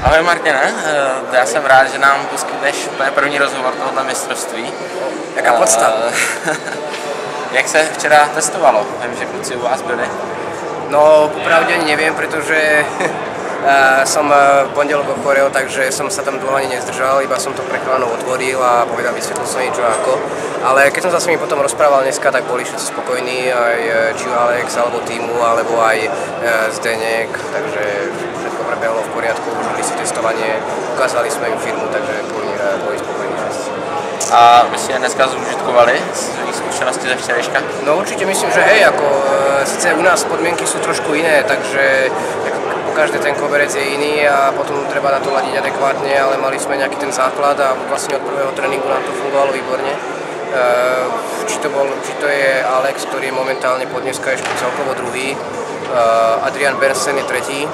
Ahoj Martine, já jsem rád, že nám poskytneš první rozhovor tohoto mistrovství. Jaká podsta? Jak se včera testovalo? Vím, že kluci u vás byli. No, popravde ani neviem, pretože som v pondelok ochorel, takže som sa tam dlho ani nezdržal, iba som to pre chalanov otvoril a vysvetlil som niečo ako. Ale keď som sa s nimi potom rozprával dneska, tak boli všetci spokojní, aj či Alex, alebo týmu, alebo aj Zdeněk, takže všetko prebehlo v poriadku, užili si testovanie, ukázali sme im firmu, takže boli spokojní všetci. A vy ste dneska zúžitkovali z svých skúseností ze včerejška? No určite myslím, že hej, ako síce u nás podmienky sú trošku iné, takže každý ten koberec je iný a potom treba na to ladiť adekvátne, ale mali sme nejaký ten základ a vlastne od prvého tréningu nám to fungovalo výborne. Či to je Alex, ktorý je momentálne po dneska ešte celkovo druhý, Adrian Bersen je tretí,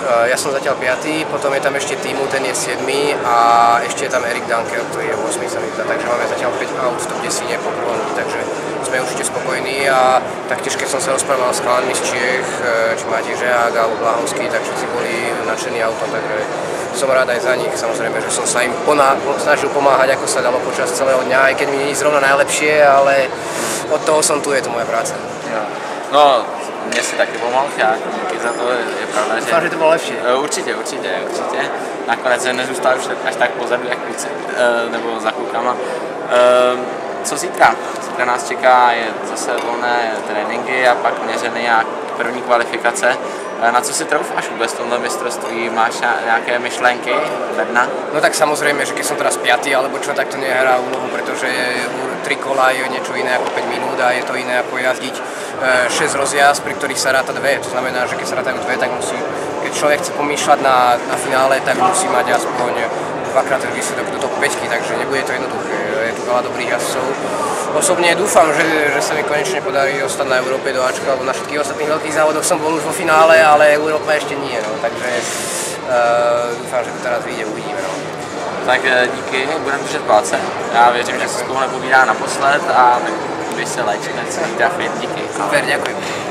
ja som zatiaľ 5, potom je tam ešte Týmu, ten je 7 a ešte je tam Erik Dankel, ktorý je 8, sa mi zdá, takže máme zatiaľ 5 aut v top 10 po prvom, takže sme určite spokojní a taktiež keď som sa rozprával s chalanmi z Čiech, či Matej Žehák alebo Blahovský, tak všetci boli nadšení autom, takže som rád aj za nich, samozrejme, že som sa im snažil pomáhať, ako sa dalo počas celého dňa, aj keď mi nie je zrovna najlepšie, ale od toho som tu, je to moja práca. No, mne si taky pomohl, já díky za to, je pravda, že... Doufám, že to bylo lepší. Určitě. Nakonec se nezůstal už až tak pozadu, jak kluci, nebo za klukama. Co zítra? Zítra nás čeká, je zase volné tréninky a pak měřený a první kvalifikace. Na co si troufáš vůbec v tomto mistrovství? Máš nějaké myšlenky ve dna? No tak samozrejme, že keď som teraz 5. alebo čo, tak to nehrá úlohu, pretože 3 kola je niečo iné ako 5 minút a je to iné ako jazdiť 6 rozjazd, pri ktorých sa ráta 2. To znamená, že keď sa rátajú 2, tak musí, keď človek chce pomýšľať na finále, tak musí mať aspoň dvakrát ten výsledok do top 5, takže nebude to jednoduché. Je tu veľa dobrých jazdcov. Osobne dúfam, že sa mi konečne podarí ostať na Európe do Ačka, alebo na všetkých ostatných veľkých závodoch som bol už vo finále, ale Európa ešte nie, no, takže dúfam, že to teraz vyjde, uvidíme. No. Tak díky, budeme držet palce. Já věřím, že se spolu nepovídá naposled a tak by se léčit, díky. Super, ďakujem.